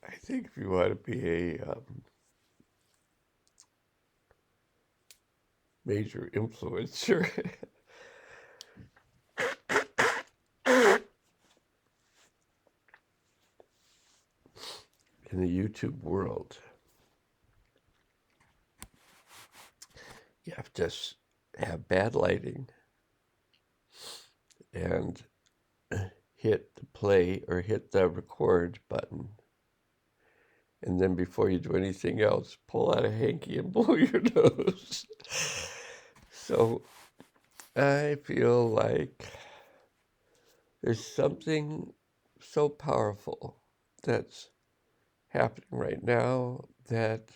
I think if you want to be a major influencer in the YouTube world, you have to just have bad lighting and hit the play or hit the record button. And then before you do anything else, pull out a hanky and blow your nose. So I feel like there's something so powerful that's happening right now that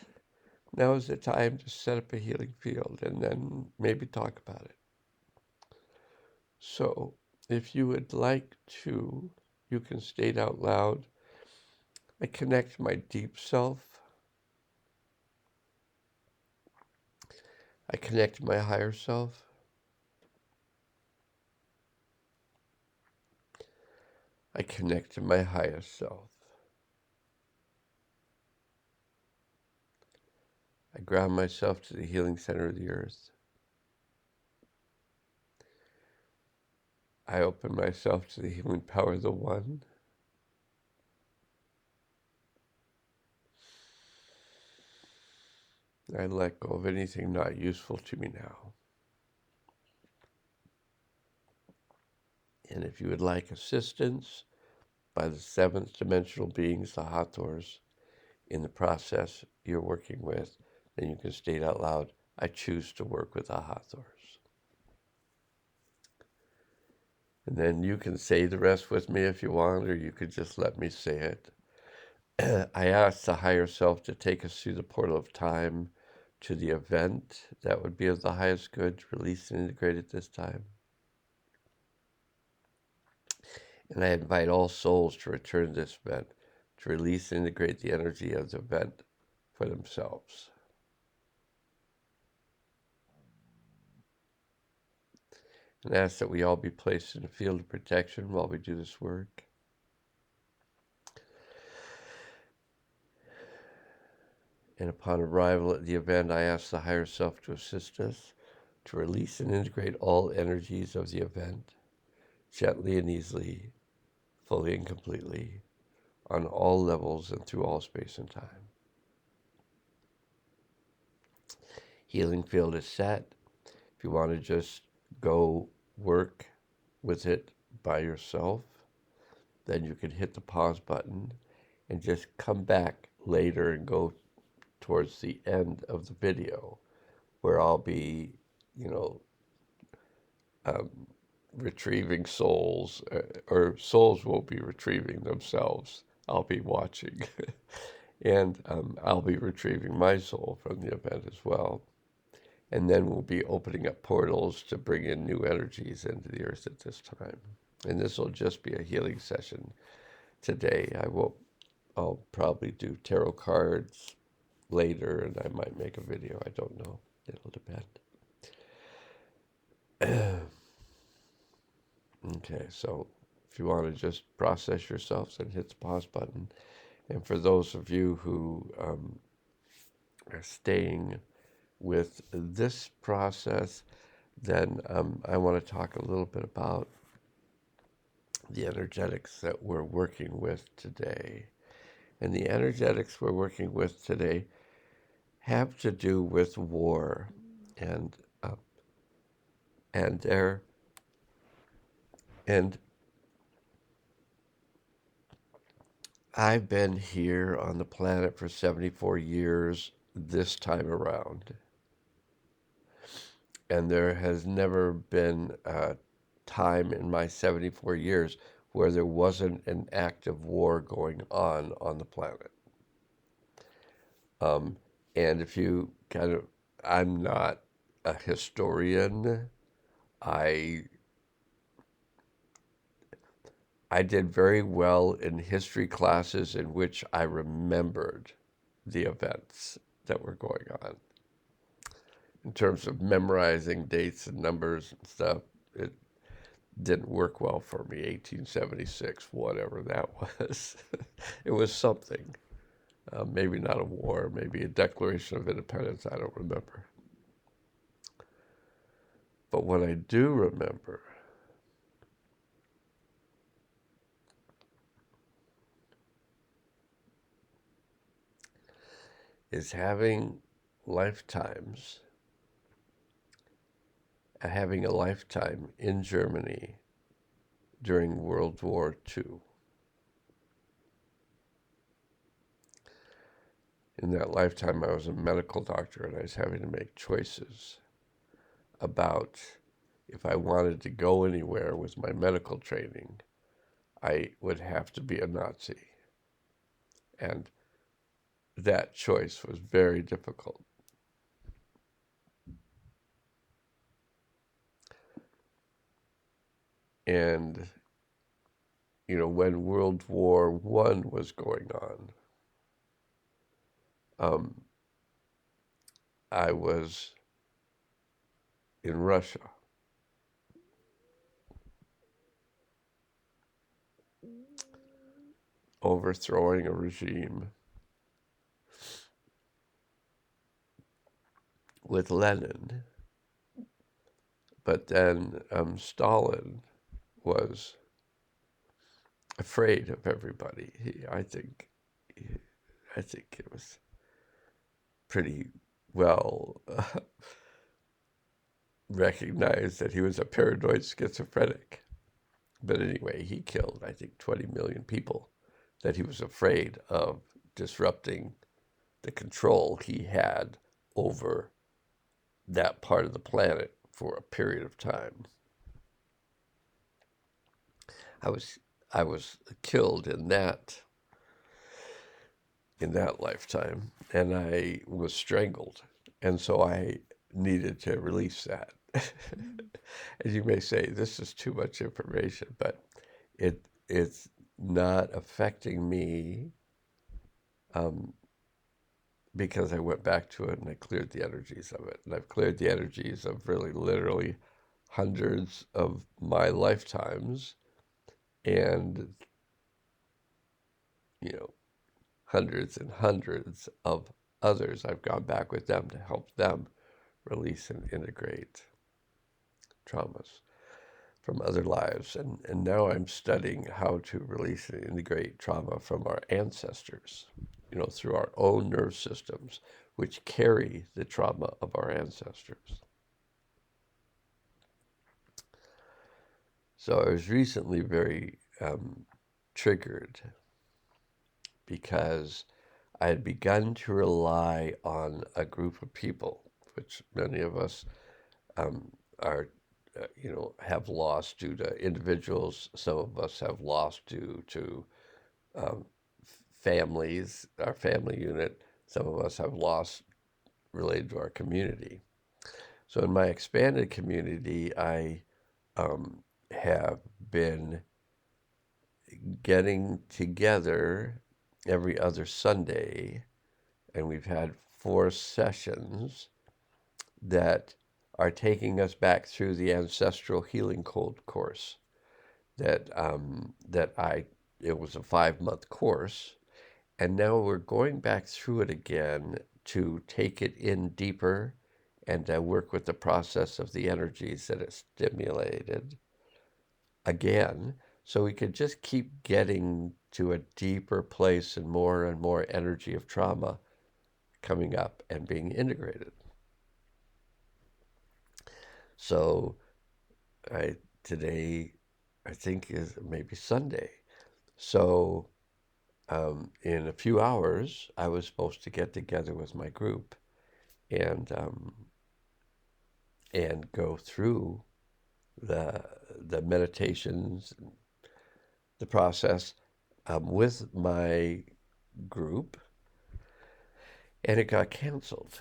now is the time to set up a healing field and then maybe talk about it. So if you would like to, you can state out loud, I connect my deep self. I connect my higher self. I connect to my highest self. I ground myself to the healing center of the earth. I open myself to the healing power of the One. I let go of anything not useful to me now. And if you would like assistance by the seventh dimensional beings, the Hathors, in the process you're working with, then you can state out loud, I choose to work with the Hathors. And then you can say the rest with me if you want, or you could just let me say it. I ask the higher self to take us through the portal of time to the event that would be of the highest good, release and integrate at this time. And I invite all souls to return to this event, to release and integrate the energy of the event for themselves. And ask that we all be placed in a field of protection while we do this work. And upon arrival at the event, I ask the higher self to assist us to release and integrate all energies of the event, gently and easily, fully and completely, on all levels and through all space and time. Healing field is set. If you want to just go work with it by yourself, then you can hit the pause button and just come back later and go towards the end of the video where I'll be, you know, um, retrieving souls, or souls will be retrieving themselves. I'll be watching. And I'll be retrieving my soul from the event as well. And then we'll be opening up portals to bring in new energies into the earth at this time. And this will just be a healing session today. I'll probably do tarot cards later, and I might make a video. I don't know. It'll depend. Okay, so if you want to just process yourself, then hit the pause button. And for those of you who are staying with this process, then I want to talk a little bit about the energetics that we're working with today. And the energetics we're working with today have to do with war, and uh, and there and I've been here on the planet for 74 years this time around, and there has never been a time in my 74 years where there wasn't an active war going on the planet. Um, and if you I'm not a historian. I I did very well in history classes in which I remembered the events that were going on. In terms of memorizing dates and numbers and stuff, it didn't work well for me. 1876, whatever that was. It was something. Maybe not a war, maybe a Declaration of Independence, I don't remember. But what I do remember is having a lifetime in Germany during World War II. In that lifetime, I was a medical doctor, and I was having to make choices about if I wanted to go anywhere with my medical training, I would have to be a Nazi. And that choice was very difficult. And, when World War I was going on, I was in Russia. Overthrowing a regime with Lenin. But then Stalin was afraid of everybody. I think it was pretty well recognized that he was a paranoid schizophrenic. But anyway, he killed, I think, 20 million people that he was afraid of disrupting the control he had over that part of the planet for a period of time. I was killed in that lifetime, and I was strangled, and so I needed to release that. As you may say, this is too much information, but it's not affecting me because I went back to it and I cleared the energies of it. And I've cleared the energies of really literally hundreds of my lifetimes and, hundreds and hundreds of others. I've gone back with them to help them release and integrate traumas from other lives. And now I'm studying how to release and integrate trauma from our ancestors, through our own nerve systems, which carry the trauma of our ancestors. So I was recently very triggered because I had begun to rely on a group of people, which many of us are, have lost due to individuals. Some of us have lost due to families, our family unit. Some of us have lost related to our community. So in my expanded community, I have been getting together every other Sunday, and we've had 4 sessions that are taking us back through the Ancestral Healing Code course. It was a 5-month course, and now we're going back through it again to take it in deeper and to work with the process of the energies that it stimulated again, so we could just keep getting to a deeper place and more energy of trauma coming up and being integrated. So today, I think, is maybe Sunday. So in a few hours, I was supposed to get together with my group and go through the meditations, the process with my group, and it got canceled.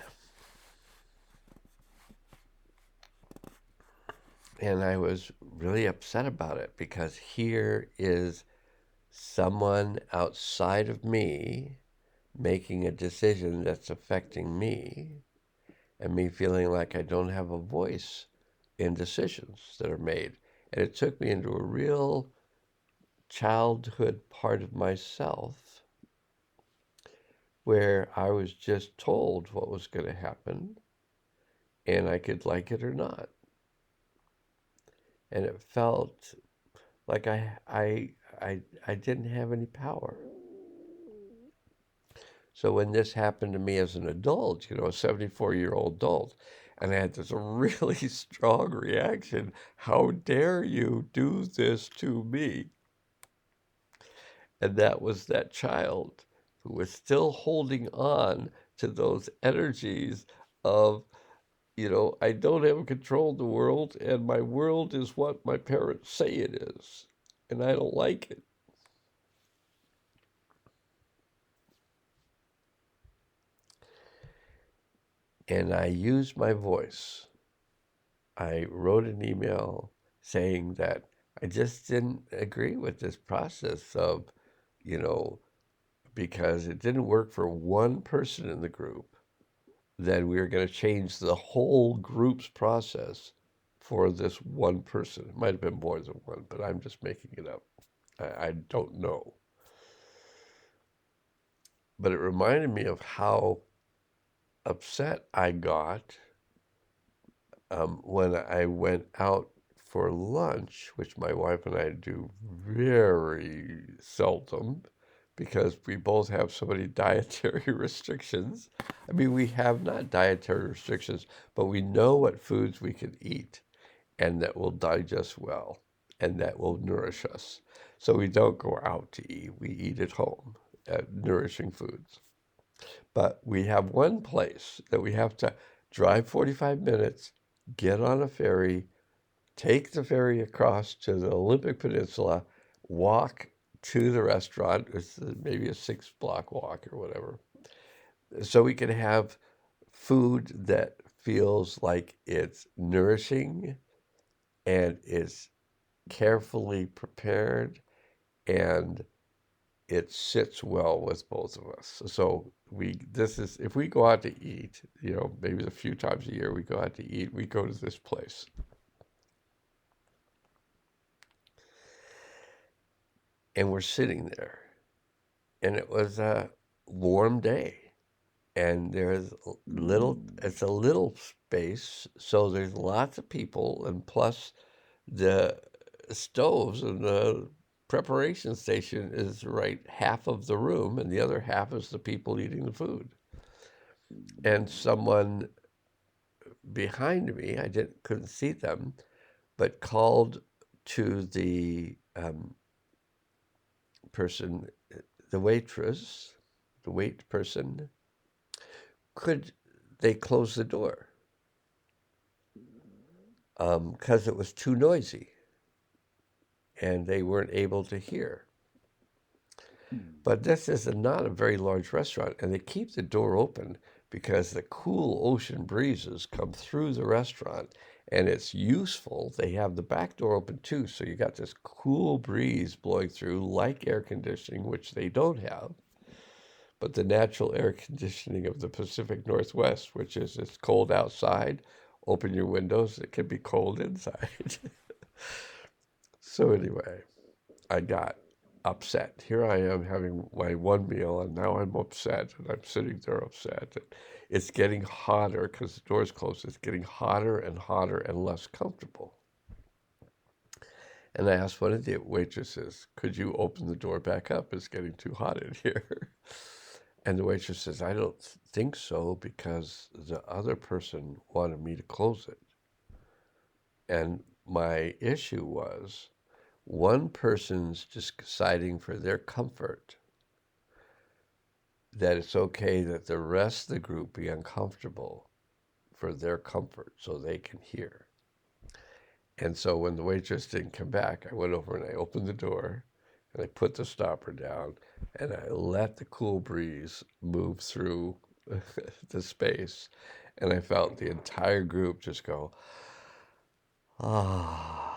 And I was really upset about it because here is someone outside of me making a decision that's affecting me, and me feeling like I don't have a voice in decisions that are made. And it took me into a real childhood part of myself where I was just told what was going to happen and I could like it or not. And it felt like I didn't have any power. So when this happened to me as an adult, a 74-year-old adult, and I had this really strong reaction, how dare you do this to me? And that was that child who was still holding on to those energies of, I don't have control of the world, and my world is what my parents say it is, and I don't like it. And I used my voice. I wrote an email saying that I just didn't agree with this process of, you know, because it didn't work for one person in the group, then we were going to change the whole group's process for this one person. It might have been more than one, but I'm just making it up. I don't know. But it reminded me of how upset I got when I went out for lunch, which my wife and I do very seldom because we both have so many dietary restrictions. I mean, we have not dietary restrictions, but we know what foods we can eat and that will digest well and that will nourish us. So we don't go out to eat, we eat at home, nourishing foods. But we have one place that we have to drive 45 minutes, get on a ferry, take the ferry across to the Olympic Peninsula, walk to the restaurant. It's maybe a 6 block walk or whatever. So we can have food that feels like it's nourishing and is carefully prepared and it sits well with both of us. So this is if we go out to eat, maybe a few times a year we go out to eat, we go to this place. And we're sitting there. And it was a warm day. And it's a little space, so there's lots of people, and plus the stoves and the preparation station is right half of the room, and the other half is the people eating the food. And someone behind me, I couldn't see them, but called to the person, the waitress, the wait person, could they close the door? Because it was too noisy and they weren't able to hear. But this is not a very large restaurant, and they keep the door open because the cool ocean breezes come through the restaurant, and it's useful. They have the back door open too, so you got this cool breeze blowing through, like air conditioning, which they don't have, but the natural air conditioning of the Pacific Northwest, which is it's cold outside, open your windows, it can be cold inside. So anyway, I got upset. Here I am having my one meal, and now I'm upset, and I'm sitting there upset. And it's getting hotter because the door's closed. It's getting hotter and hotter and less comfortable. And I asked one of the waitresses, "Could you open the door back up? It's getting too hot in here." And the waitress says, "I don't think so because the other person wanted me to close it." And my issue was one person's just deciding for their comfort that it's okay that the rest of the group be uncomfortable for their comfort so they can hear. And so when the waitress didn't come back, I went over and I opened the door and I put the stopper down and I let the cool breeze move through the space. And I felt the entire group just go, ah.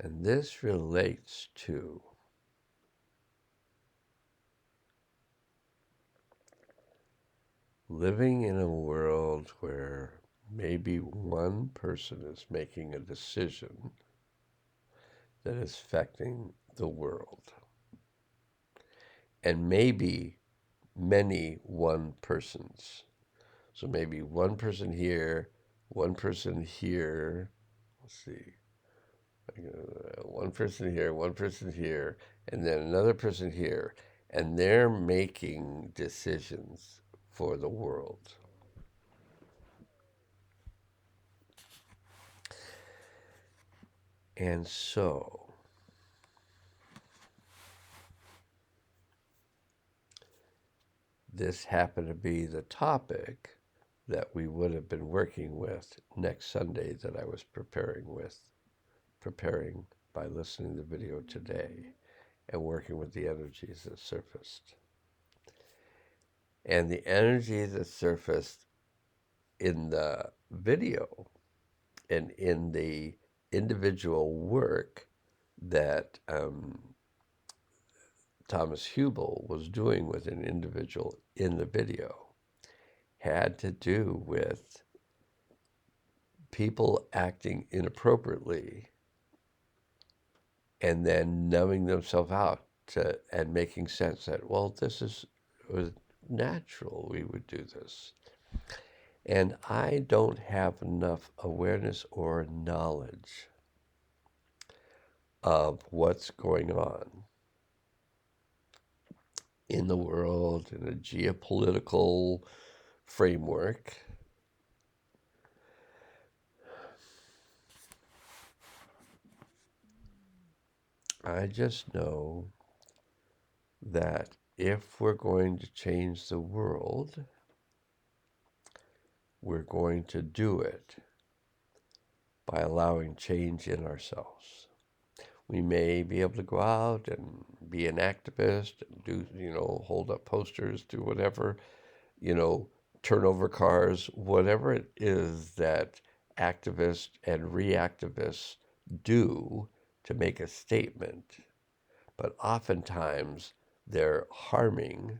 And this relates to living in a world where maybe one person is making a decision that is affecting the world. And maybe many one persons. So maybe one person here, one person here. Let's see. One person here, one person here, and then another person here. And they're making decisions for the world. And so this happened to be the topic that we would have been working with next Sunday that I was preparing by listening to the video today and working with the energies that surfaced. And the energy that surfaced in the video and in the individual work that Thomas Hubel was doing with an individual in the video had to do with people acting inappropriately and then numbing themselves out and making sense that, well, this was natural, we would do this. And I don't have enough awareness or knowledge of what's going on in the world, in a geopolitical framework. I just know that if we're going to change the world, we're going to do it by allowing change in ourselves. We may be able to go out and be an activist and do, hold up posters, do whatever, turn over cars, whatever it is that activists and reactivists do to make a statement. But oftentimes they're harming,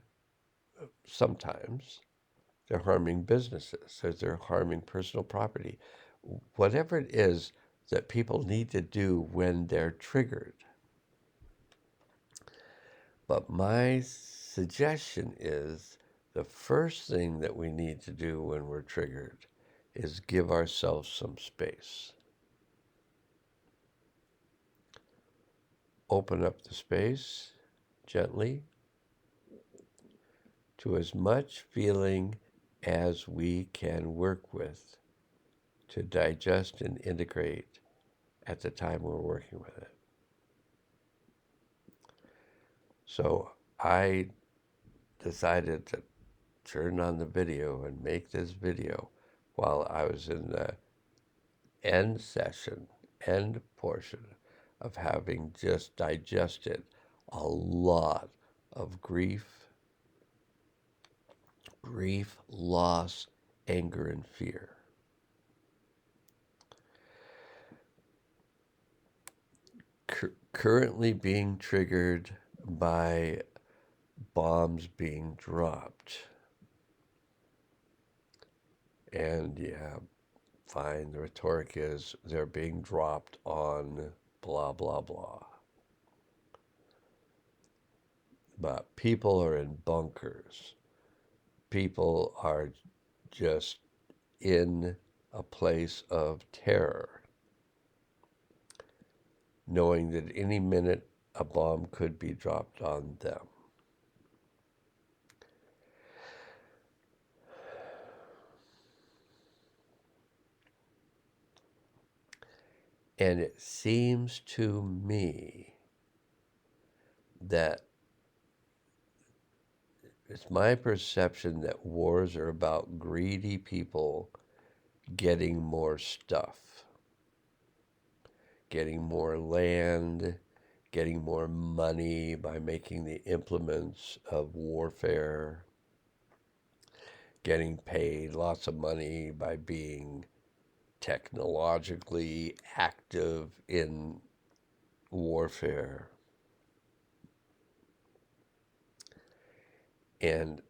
sometimes they're harming businesses, or they're harming personal property. Whatever it is that people need to do when they're triggered. But my suggestion is the first thing that we need to do when we're triggered is give ourselves some space. Open up the space gently to as much feeling as we can work with to digest and integrate at the time we're working with it. So I decided to turn on the video and make this video while I was in the end portion of having just digested a lot of grief, loss, anger, and fear. Currently being triggered by bombs being dropped. And yeah, fine, the rhetoric is they're being dropped on blah, blah, blah. But people are in bunkers. People are just in a place of terror, knowing that any minute a bomb could be dropped on them. And it seems to me that it's my perception that wars are about greedy people getting more stuff, getting more land, getting more money by making the implements of warfare, getting paid lots of money by being technologically active in warfare. And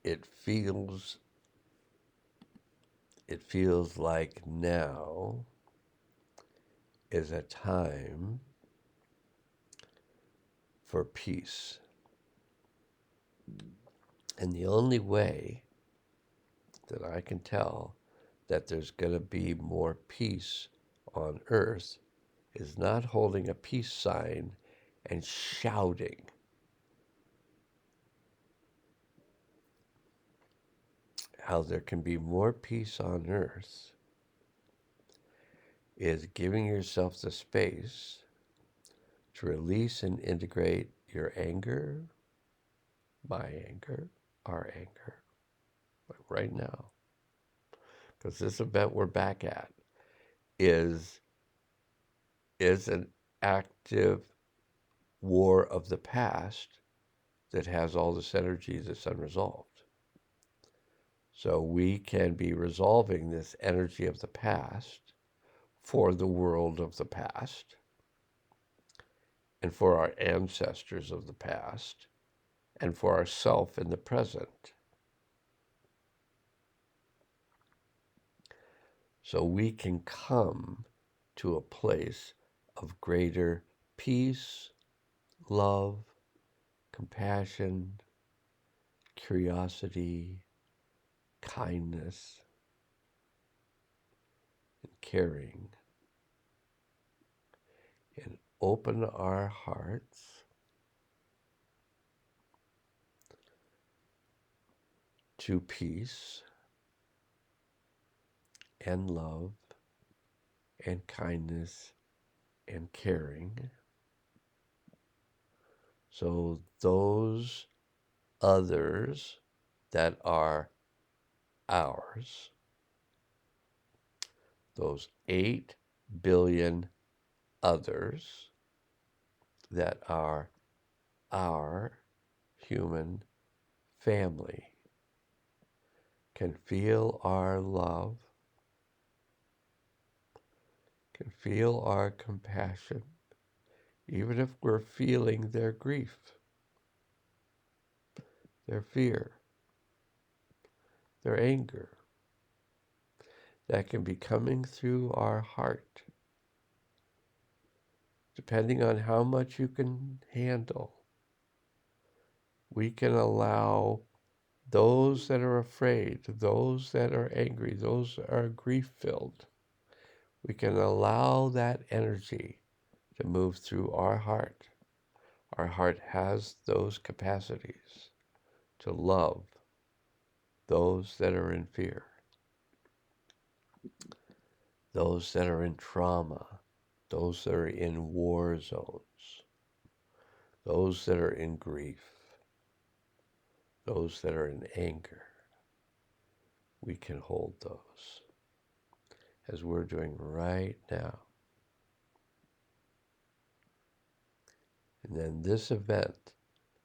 it feels it feels like now is a time for peace. And the only way that I can tell that there's going to be more peace on earth is not holding a peace sign and shouting. How there can be more peace on earth is giving yourself the space to release and integrate your anger, my anger, our anger, like right now. Because this event we're back at is an active war of the past that has all this energy that's unresolved. So we can be resolving this energy of the past for the world of the past and for our ancestors of the past and for ourself in the present. So we can come to a place of greater peace, love, compassion, curiosity, kindness, and caring, and open our hearts to peace and love and kindness and caring. So those others that are ours, those 8 billion others that are our human family, can feel our love, can feel our compassion, even if we're feeling their grief, their fear, their anger, that can be coming through our heart, depending on how much you can handle. We can allow those that are afraid, those that are angry, those that are grief-filled, we can allow that energy to move through our heart. Our heart has those capacities to love those that are in fear, those that are in trauma, those that are in war zones, those that are in grief, those that are in anger. We can hold those as we're doing right now. And then this event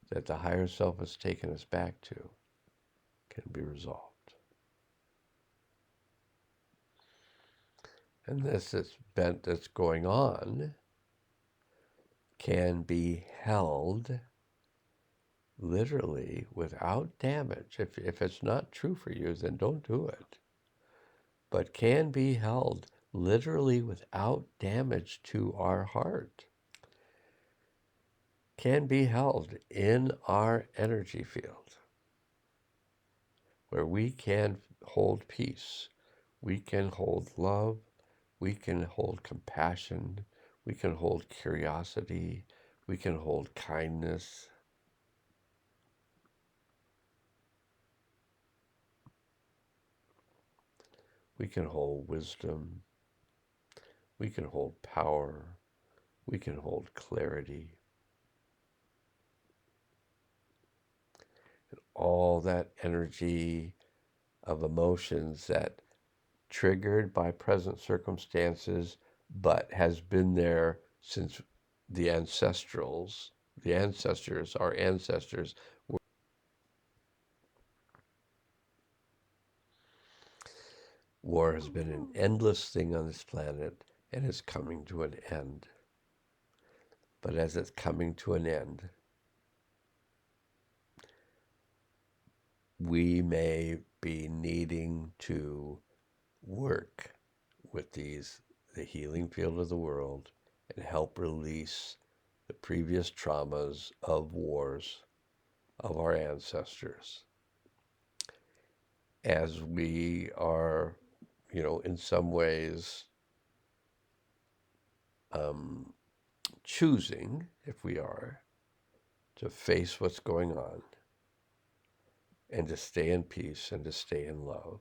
that the higher self has taken us back to can be resolved. And this event that's going on can be held literally without damage. If it's not true for you, then don't do it. But can be held literally without damage to our heart. Can be held in our energy field, where we can hold peace, we can hold love, we can hold compassion, we can hold curiosity, we can hold kindness. We can hold wisdom, we can hold power, we can hold clarity. And all that energy of emotions that triggered by present circumstances, but has been there since the ancestrals, our ancestors. War has been an endless thing on this planet, and it's coming to an end. But as it's coming to an end, we may be needing to work with the healing field of the world, and help release the previous traumas of wars of our ancestors, as we are, in some ways, choosing, if we are, to face what's going on and to stay in peace and to stay in love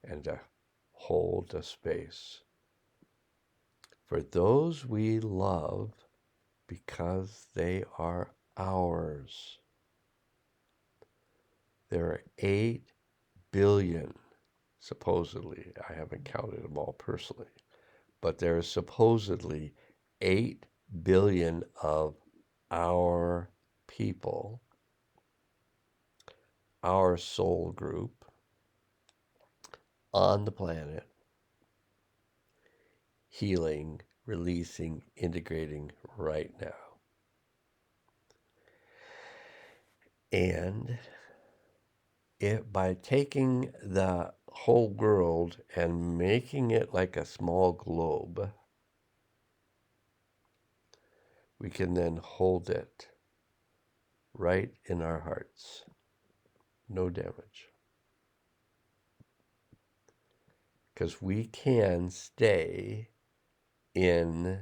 and to hold a space for those we love because they are ours. There are 8 billion, supposedly, I haven't counted them all personally, but there are supposedly 8 billion of our people, our soul group on the planet, healing, releasing, integrating right now. And by taking the whole world and making it like a small globe, we can then hold it right in our hearts. No damage. Because we can stay in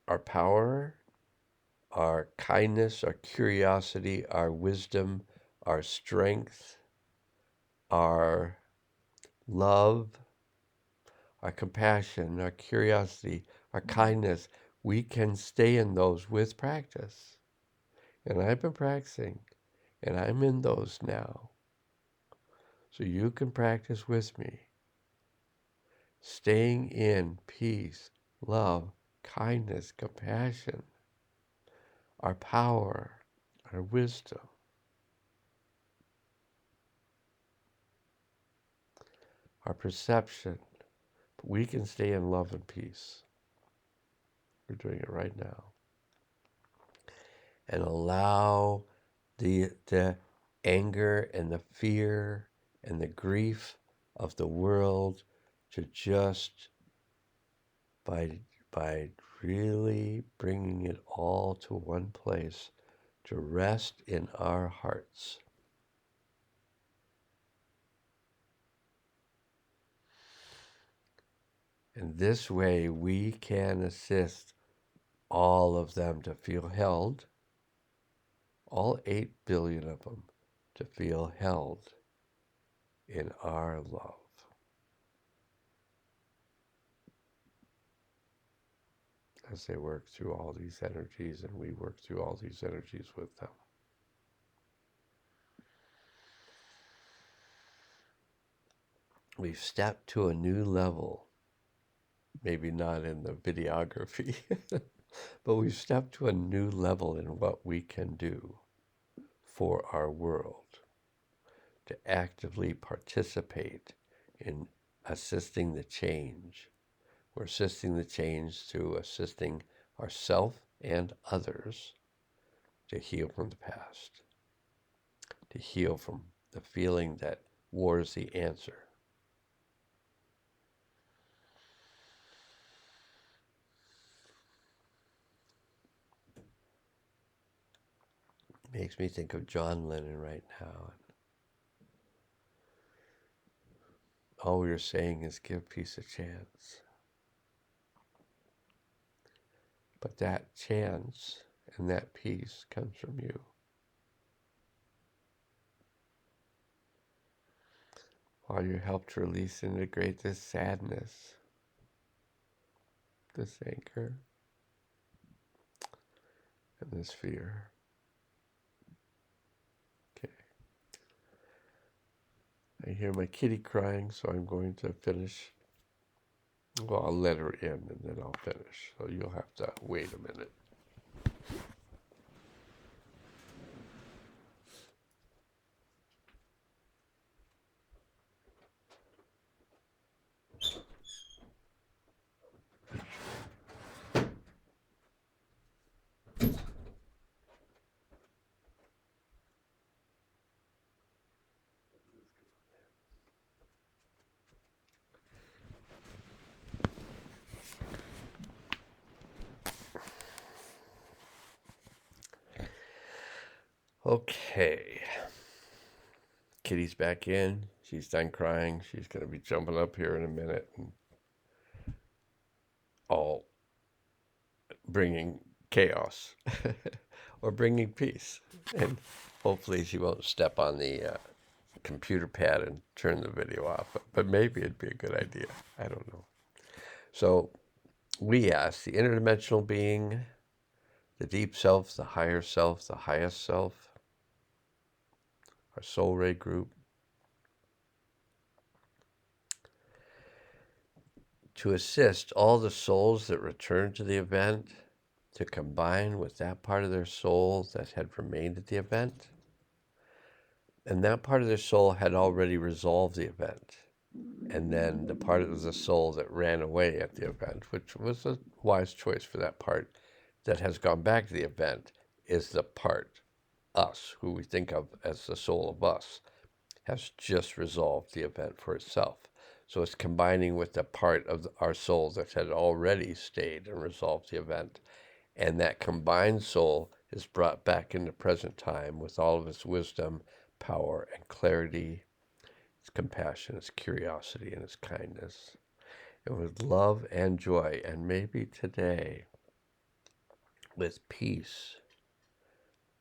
our power, our kindness, our curiosity, our wisdom, our strength, our love, our compassion, our curiosity, our kindness. We can stay in those with practice. And I've been practicing, and I'm in those now. So you can practice with me. Staying in peace, love, kindness, compassion, our power, our wisdom, our perception. But we can stay in love and peace. We're doing it right now. And allow the anger and the fear and the grief of the world to just, by really bringing it all to one place, to rest in our hearts. And this way we can assist all of them to feel held, all 8 billion of them to feel held in our love. As they work through all these energies and we work through all these energies with them. We've stepped to a new level, maybe not in the videography, but we've stepped to a new level in what we can do for our world, to actively participate in assisting the change. We're assisting the change through assisting ourselves and others to heal from the past, to heal from the feeling that war is the answer. It makes me think of John Lennon right now. All we are saying is give peace a chance. But that chance and that peace comes from you. While you help to release and integrate this sadness, this anger, and this fear. Okay. I hear my kitty crying, so I'm going to finish. Well, I'll let her in and then I'll finish. So you'll have to wait a minute. Okay. Kitty's back in. She's done crying. She's going to be jumping up here in a minute and all bringing chaos or bringing peace. And hopefully she won't step on the computer pad and turn the video off. But maybe it'd be a good idea. I don't know. So we ask the interdimensional being, the deep self, the higher self, the highest self, our soul ray group, to assist all the souls that return to the event to combine with that part of their soul that had remained at the event. And that part of their soul had already resolved the event. And then the part of the soul that ran away at the event, which was a wise choice for that part, that has gone back to the event, is the part, us, who we think of as the soul of us, has just resolved the event for itself. So it's combining with the part of our soul that had already stayed and resolved the event. And that combined soul is brought back into present time with all of its wisdom, power, and clarity, its compassion, its curiosity, and its kindness. And with love and joy, and maybe today, with peace,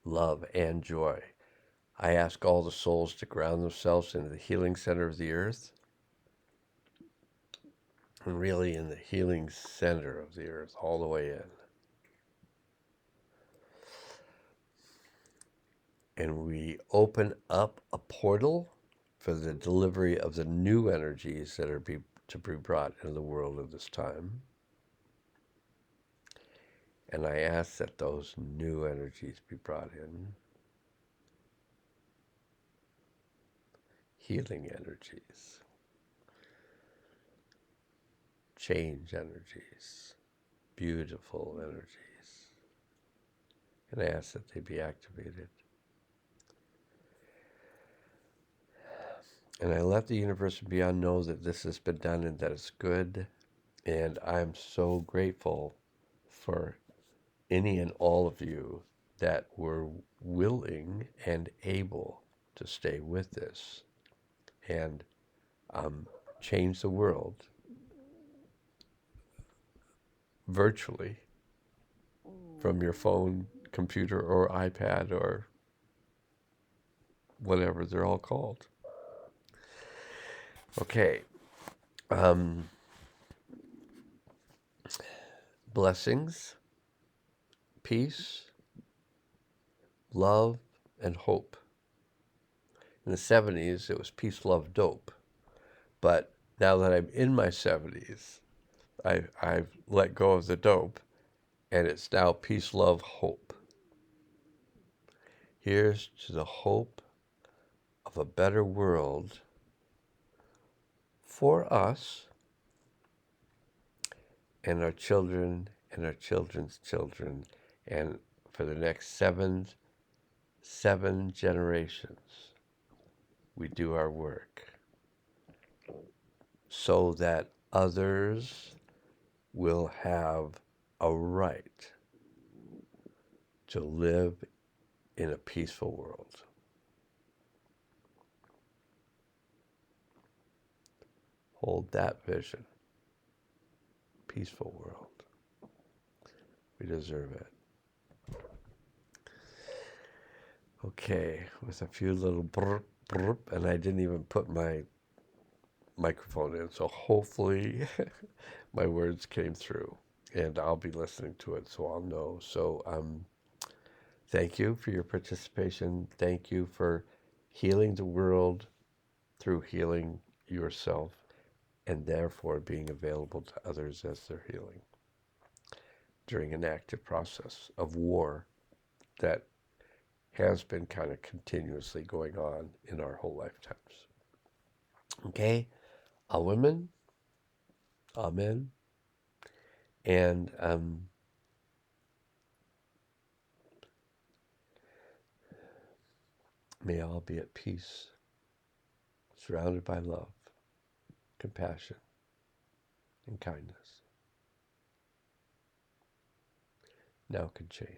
love, and joy, I ask all the souls to ground themselves into the healing center of the earth, and really in the healing center of the earth, all the way in. And we open up a portal for the delivery of the new energies that are to be brought into the world of this time. And I ask that those new energies be brought in. Healing energies, change energies, beautiful energies. And I ask that they be activated. And I let the universe and beyond know that this has been done and that it's good. And I'm so grateful for any and all of you that were willing and able to stay with this and change the world virtually from your phone, computer, or iPad, or whatever they're all called. Okay. Blessings, peace, love, and hope. In the 70s, it was peace, love, dope. But now that I'm in my 70s, I've let go of the dope, and it's now peace, love, hope. Here's to the hope of a better world for us and our children and our children's children, and for the next seven generations. We do our work so that others will have a right to live in a peaceful world. Hold that vision. Peaceful world. We deserve it. Okay, with a few little burp, burp, and I didn't even put my microphone in, so hopefully my words came through, and I'll be listening to it, so I'll know. So thank you for your participation. Thank you for healing the world through healing yourself, and therefore being available to others as they're healing during an active process of war that has been kind of continuously going on in our whole lifetimes. Okay, all women, amen. And may all be at peace, surrounded by love, compassion, and kindness. Now can change.